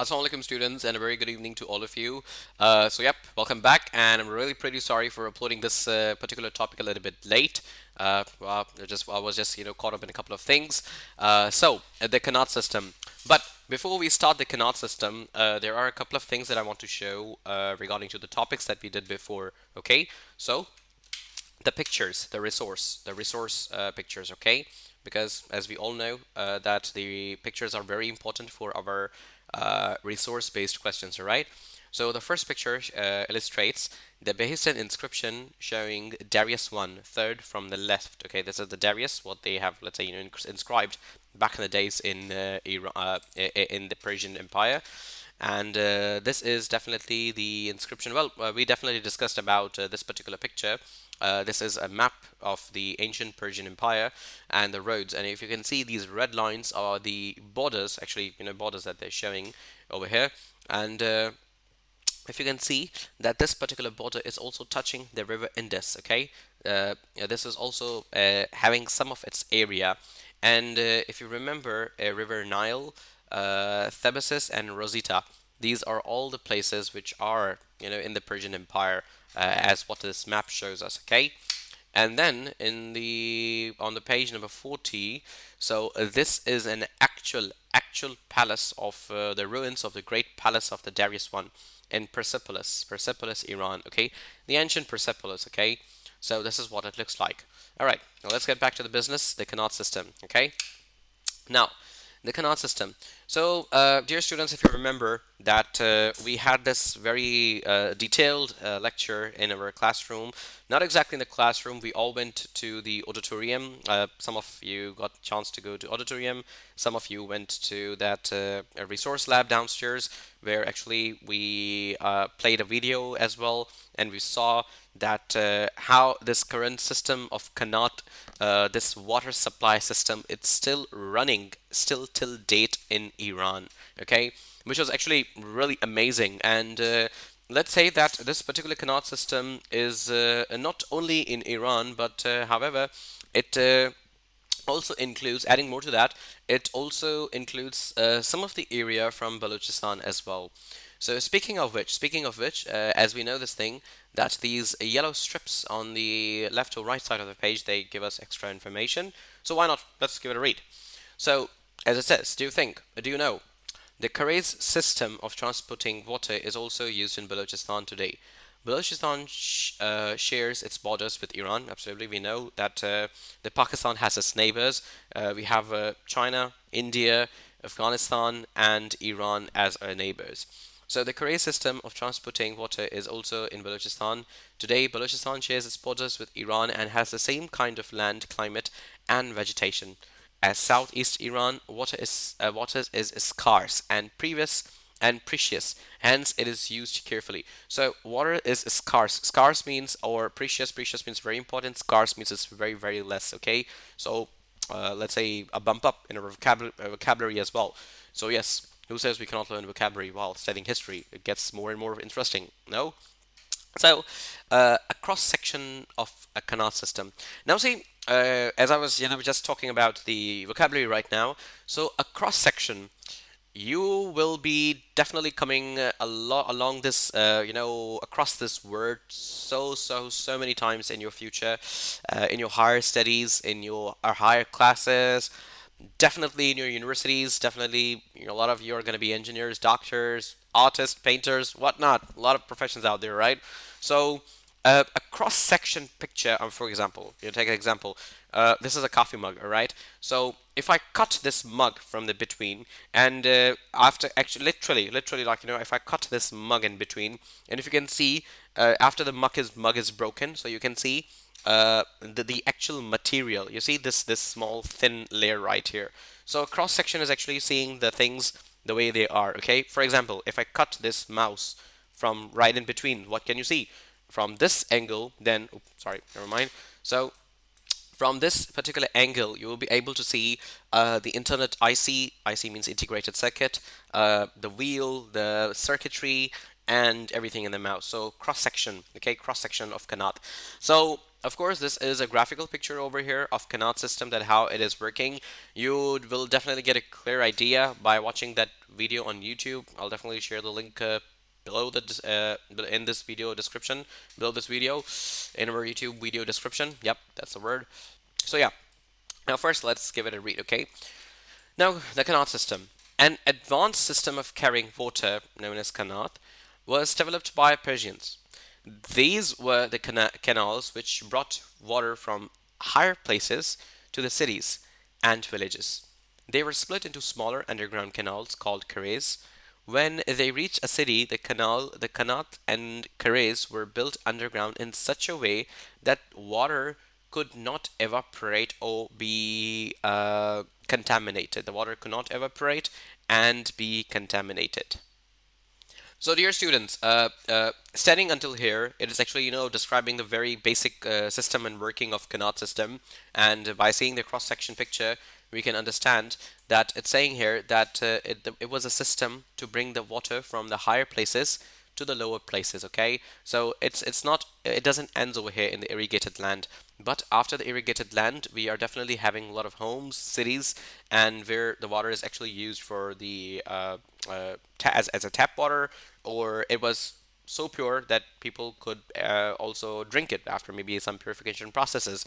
Assalamu alaikum students, and a very good evening to all of you. Yep, welcome back, and I'm really pretty sorry for uploading this particular topic a little bit late. I was just caught up in a couple of things. The Qanat system. But before we start the Qanat system, there are a couple of things that I want to show regarding to the topics that we did before. Okay, so the pictures, the resource pictures, okay? Because as we all know, that the pictures are very important for our resource-based questions, all right? So the first picture illustrates the Behistun inscription showing Darius I, third from the left. Okay, this is the Darius, what they have, let's say, inscribed back in the days in in the Persian Empire. And this is definitely the inscription. Well, we definitely discussed about this particular picture. This is a map of the ancient Persian Empire and the roads. And if you can see, these red lines are the borders, actually, borders that they're showing over here. And if you can see that this particular border is also touching the river Indus, okay? This is also having some of its area. And if you remember, River Nile, Thebes and Rosetta, these are all the places which are, in the Persian Empire, as what this map shows us, okay? And then in the on the page number 40, so this is an actual palace of the ruins of the great palace of the Darius I in Persepolis, Iran, okay? The ancient Persepolis, okay? So this is what it looks like. All right, now let's get back to the business, the Qanat system, okay? Now, the Qanat system. So, dear students, if you remember that we had this very detailed lecture in our classroom. Not exactly in the classroom. We all went to the auditorium. Some of you got a chance to go to auditorium. Some of you went to that resource lab downstairs, where actually we played a video as well, and we saw that how this current system of Qanat, this water supply system, it's still running, still till date in Iran, okay, which was actually really amazing. And let's say that this particular Qanat system is not only in Iran, but however, it also includes, adding more to that, it also includes some of the area from Balochistan as well. So speaking of which, as we know this thing, that these yellow strips on the left or right side of the page, they give us extra information. So why not? Let's give it a read. So, as it says, do you know, the Qanat system of transporting water is also used in Balochistan today. Balochistan shares its borders with Iran. Absolutely, we know that the Pakistan has its neighbors. We have China, India, Afghanistan, and Iran as our neighbors. So the Qanat system of transporting water is also in Balochistan. Today, Balochistan shares its borders with Iran and has the same kind of land, climate, and vegetation. As southeast Iran, water is scarce and precious. Hence, it is used carefully. So, water is scarce. Scarce means, or precious. Precious means very important. Scarce means it's very less. Okay. So, let's say a bump up in a vocabulary as well. So, yes. Who says we cannot learn vocabulary while studying history? It gets more and more interesting. No. So, a cross section of a Qanat system. Now, see, as I was, just talking about the vocabulary right now. So, a cross section, you will be definitely coming a lot along this, across this word so many times in your future, in your higher studies, in your higher classes, definitely in your universities. Definitely, a lot of you are going to be engineers, doctors, artists, painters, whatnot. A lot of professions out there, right? So, a cross-section picture, for example, take an example. This is a coffee mug, all right? So if I cut this mug from the between, and after actually, literally, like if I cut this mug in between, and if you can see, after the mug is broken, so you can see the actual material. You see this small thin layer right here. So a cross section is actually seeing the things the way they are. Okay. For example, if I cut this mouse from right in between, what can you see? From this angle, then, oops, sorry, never mind. So from this particular angle, you will be able to see the internet IC. IC means integrated circuit, the wheel, the circuitry, and everything in the mouse. So cross section, okay, cross section of Qanat. So of course, this is a graphical picture over here of Qanat system, that how it is working. You will definitely get a clear idea by watching that video on YouTube. I'll definitely share the link below in this video description, below this video, in our YouTube video description. Yep, that's the word. So yeah, now first let's give it a read, okay? Now, the Qanat system, an advanced system of carrying water known as Qanat, was developed by Persians. These were the canals which brought water from higher places to the cities and villages. They were split into smaller underground canals called carrés. When they reached a city, the Qanat and carrés were built underground in such a way that water could not evaporate or be contaminated. The water could not evaporate and be contaminated. So, dear students, studying until here, it is actually describing the very basic system and working of Qanat system. And by seeing the cross-section picture, we can understand that it's saying here that it was a system to bring the water from the higher places to the lower places. Okay, so it's not, it doesn't end over here in the irrigated land, but after the irrigated land we are definitely having a lot of homes, cities, and where the water is actually used for the as a tap water, or it was so pure that people could also drink it after maybe some purification processes.